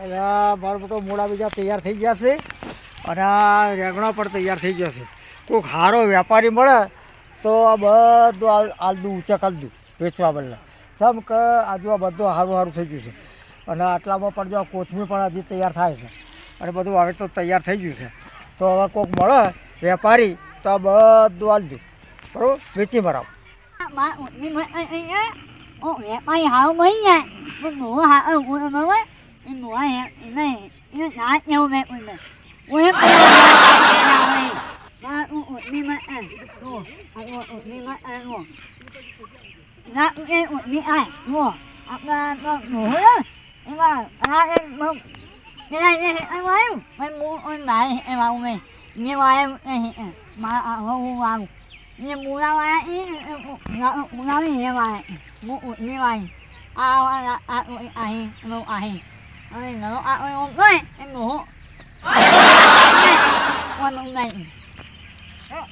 અલ્યા મારો મોટો મોડા બીજા તૈયાર થઈ ગયા છે અને આ રેગણો પણ તૈયાર થઈ ગયો છે. કોઈક સારો વેપારી મળે તો આ બધું આલદું ઊંચા કરી દઉં વેચવા બદલે. સમ કે આજુ આ બધું સારું સારું થઈ ગયું છે અને આટલામાં પણ જો કોથમીર પણ હજી તૈયાર થાય છે અને બધું હવે તો તૈયાર થઈ ગયું છે. તો હવે કોઈક મળે વેપારી તો આ બધું આલદું બરાબર વેચી મરાવ.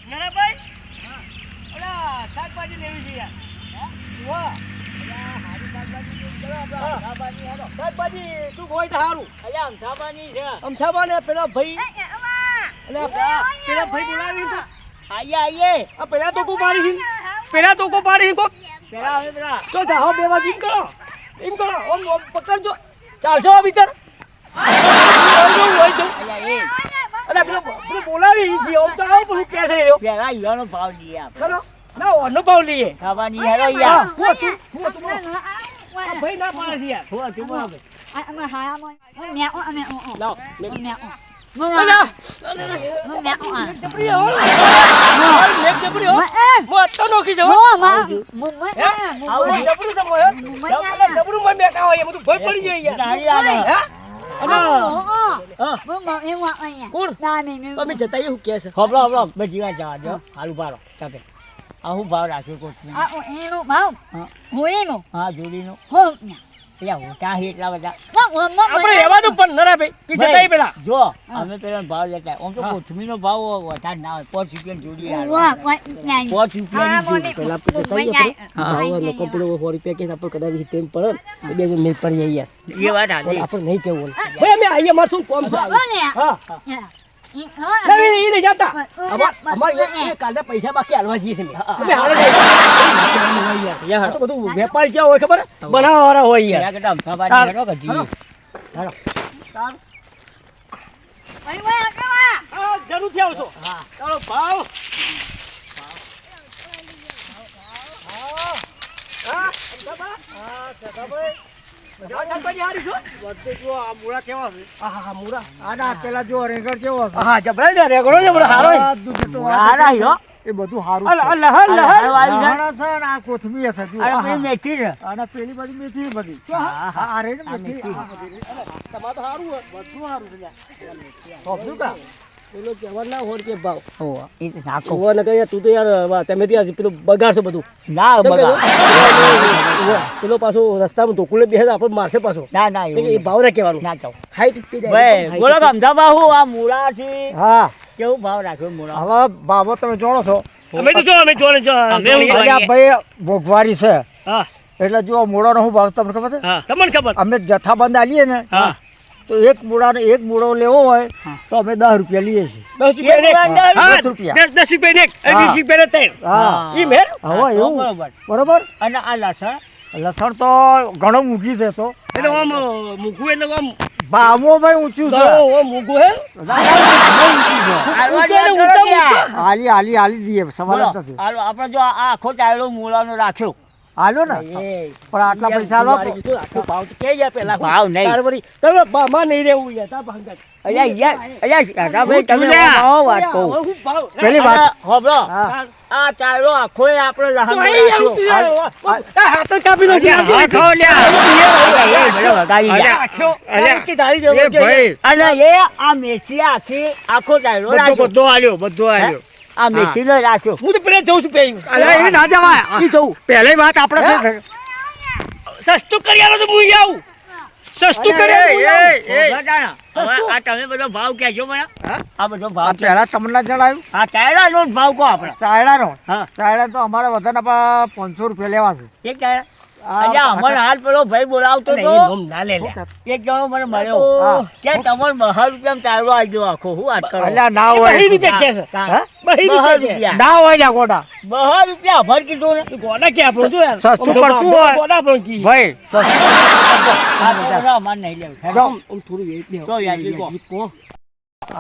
પેલા ભાઈ પેલા તો કો પાડી પેલા તો કો પાડી કો પેલા હવે પેલા તો જાઓ બે વાર એમ કરો ઓમ પકડજો ચાલશો ભીતર અરે પેલો બોલાવી છે ઓમ તો આવ પણ કે છે પેલા ઈવાનો ભાવ લઈએ આપણે ચલો ના ઓનો ભાવ લઈએ ખાવાની યાર યાર તું ભાઈ ના પાડે છે યાર તું બોલ અમે હા અમે લાવ મે ભાવ રાખ્યો જોડીનો એટલા બધા આપણે એવા તો પણ નરા ભાઈ પીછે તઈ પેલા જો અમે પેલા ભાવ લેતા ઓમ તો કોથમીનો ભાવ વધારે ના હોય 5 રૂપિયા જોડી આવે 5 રૂપિયા પેલા પીછે તઈ ભાવ લોકો પેલો 100 રૂપિયા કે આપણે કદાચ તેમ પડે એ બે મિલ પર જાય યાર એ વાત આજી આપણે નહીં કેવું ભાઈ અમે આઈએ મારતું કોમ છે હા નહીં નહીં જાતા અમાર એ કાલે પૈસા બાકી આલવા જઈએ છે અમે હાડે યાર તો બધું વેપાર ક્યાં હોય ખબર બનાવવા વાળા હોય યાર એકદમ સવારી હેડો કે જીવી હેડો ચાલ ભાઈ ભાઈ આકા હા જરૂર થી આવજો હા ચાલો ભાવ પેલા જો રેગડ કેવો હા જબરાઈ ને રેગડો જબરો હારો એ બધું હારું છે આ કોથમીર છે જો આ મેથી છે અને પેલી બધી મેથી બધી આ રે મેથી તમાર તો હારું બધું હારું છે બધું કા પેલો કેવા ના હોર કે ભાવ હો એ તો નાખો હો ને કે તું તો યાર તમે ત્યાં પેલું બગાડ છે બધું ના બગાડ પેલો પાછો રસ્તામાં ઢોકુલે બેસે આપણે મારશે પાછો ના ના એ ભાવ ના કહેવાનું ના કહો હાઈટ ભાઈ બોલો કે અમદાવાદ હું આ મૂળા છે હા કેવું ભાવ રાખ્યો મૂળા હવે ભાવ તમે જોડો છો અમે તો જો અમે ભાઈ ભોગવારી છે હા એટલે જો મૂળાનો હું ભાવ તમને ખબર છે તમને ખબર અમે જથ્થાબંધ આલીએ ને હા તો એક મૂળો લેવો હોય તો અમે 10 રૂપિયા લઈએ છીએ 10 રૂપિયા 10 રૂપિયા એવું બરોબર અને આ લસણ તો ઘણો મૂકી છે તો એટલે આમ મૂકવું એટલે આમ ભાવો ભાઈ ઊંચું છે મૂકવું હે હાલી દઈએ સવાલ નથી આપણે જો આ આખો ચાયડો મૂળાનો રાખ્યો હાલો ને પણ આટલા પૈસા લો ભાવ તો કે જાય પેલા ભાવ નહીં તમે બામાં નહીં રહેવું યાર તા ભાંગત અલ્યા ભાઈ તમે ભાવ વાત કહો પેલી વાત હોબળો આ ચાયડો આખો આપણે લહાન હાથ કાપી લો હાથો લ્યા અને એ આ મેચી આખી આખો ચાયડો બધો આલ્યો આ મેથી ન રાખ્યો હું તો પેલે જઉં છું પેલી અરે એ ના જવાય ઈ જઉં પહેલી વાત આપણે સસ્તું કરી આલો તો હું આવું સસ્તું કરી આ તમે બધો ભાવ કહેજો મને આ બધો ભાવ પહેલા તમને જણાવ્યું હા ચાયડાનો ભાવ કહો આપણે ચાયડાનો હા ચાયડા તો અમારે વધારે 500 રૂપિયા લેવા છે એક ચાયડા અલ્યા અમર હાલ પેલો ભાઈ બોલાવતો અલે, તો એ નોમ ના લે લ્યા. એક જણો મને મળ્યો હા. કે તમારે 200 રૂપિયામાં ચાલવા આવજો આખો હું વાત કરો અલ્યા ના એ હોય બહી રૂપિયા કે છે. હા? 200 રૂપિયા કે. ના હોય લ્યા ગોડા 200 રૂપિયા અભર કીધું ને તું ગોડા કે આપણો જો યાર. સસ્તું આમ તો પડતું હોય. ગોડા આપણો કી. ભાઈ આ તો અમારે નહીં લેવું આમ થોડું વેચ લે. તો વ્યાજબી કહો. કહો.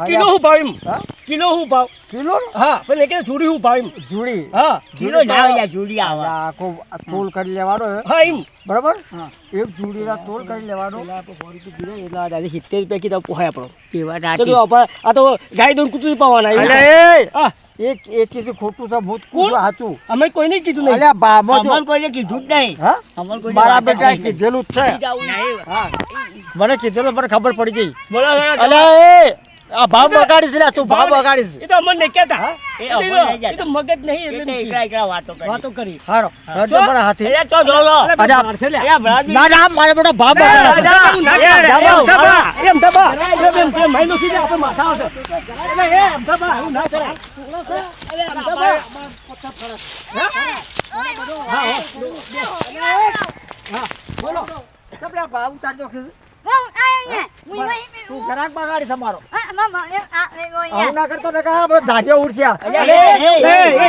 કિલો હું ભાવ એમ? હા? કિલો હું ભાવ? કિલો હા પણ કે જોડી હું ભાવ એમ? જુડી હા કિલો ના યાર જુડી આવે આખો તોલ કરી લેવાનો હે. હા એમ. બરાબર હા. એક જુડીના તોલ કરી લેવાનો પેલા આપણે 100 રૂપિયા કીધા એટલે આ દાદી 70 રૂપિયા કીધા પોહાય આપણો. એ વાત તો જો આપણે આ તો ગાય દોન કૂતરું પાવાના અલે એ. એ હા એક કીધું ખોટું છે ભૂત કોણ? કીધું સાચું અમે કોઈને કીધું નહીં. અલ્યા બાબો જો અમર કોઈને કીધું જ નહીં હા અમર કોઈને મારા વાત જ બેટા નહીં. કીધેલું જ છે નહીં. હા મને કીધેલું મને ખબર પડી ગઈ બોલો બોલો. અલ્યા એ આ ભાવ બગાડીશ લે તું ભાવ બગાડીશ એ તો અમને નહીં કહેતા. એ અમર નહીં એ તો જતા. મગજ નહીં એટલે એટલે નહીં. એકલા એકલા વાતો કરી વાતો કરી. હારો રજો પણ હાથી એટલે તો જો જો. અરે અરે, મારશે લ્યા. અલ્યા ભલાજી. ના ના મારે બેટા ભાવ બગાડે ભાવ ઉતારજો તું ઘરાક બગાડી છે મારો આવું ના કરતો ને કા ધાજો ઉડ્યા અલ્યા, એ, એ, એ,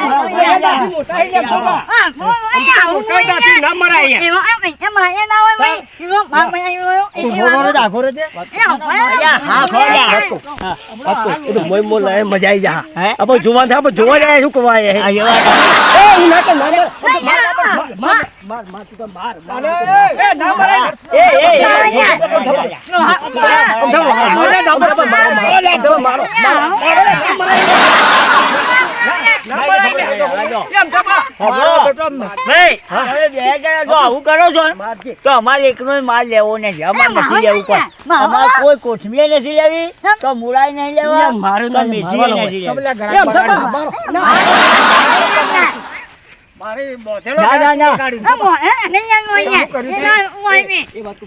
આખો રે દે અલ્યા, હા ખોલ્યા. મજા આવી જા હે? આપણે જોવા થાય આપણે જોવા જાય શું કવાય આ એ વાત. એ હું ના કર માર માર તું તો માર માર એ ના મરાય એ, એ, એ, ભાઈ, તમે બે જણા જો આવું કરો છો ને, તો અમારે એકનો માલ લેવો નથી, અમારે નથી લેવું કોઈ. અમારે કોઈ કોથમીર નથી લેવી, તો મૂળાય નહીં લેવા, મારું તો નહીં, મેથીએ મારવાનો નથી સબલે લેવી. ઘરાક બગાડી મારી બોધેલો ના, ના, ના.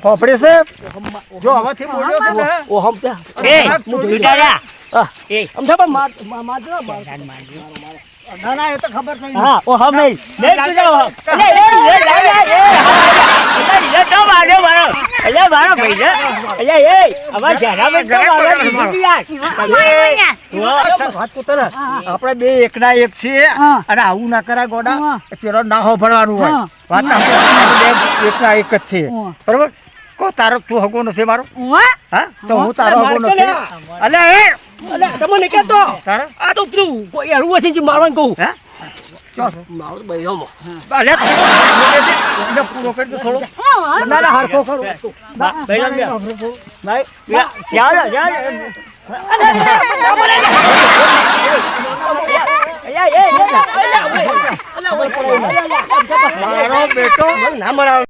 ફોફડી છે જો હવેથી બોલ્યો છે ને ઓ હમ તે એ, ઊંધા રહ્યા. આ એ, આમ થા માર માર દે માર ના ના એ તો ખબર થઈ હા, ઓ હમ નહીં. લે, તું જાઓ. લે, લે, લે, લે, લે, એ, હા, લે, તો માર્યો મારો. અલ્યા, મારો ભાઈ છે. અલ્યા, એ, અમારા શહેરામાં તો મારવા દીધું હતું યાર. વાત કૂતર આપણે બે એકના એક છીએ અને આવું ના કરાય ગોડા પેલો ના હોભળવાનું હોય વાત આપણે બે એકના એક જ છીએ બરોબર કો તારો તું હગો નથી મારો હા તો હું તારો હગો નથી અલ્યા એ અલે તમને કેતો તારા આ તો પેલું કોઈ હરવું હશે જે મારવાનું કહું હે ચો મારો તો ભાઈ હમો અલ્યા એને પૂરો કરી દો થોડો ના ના હરખો કરો ભાઈ, ભાઈ, ક્યાં લે, ક્યાં લે? અલ્યા, એ, એ, મારો બેટો ના મરાવ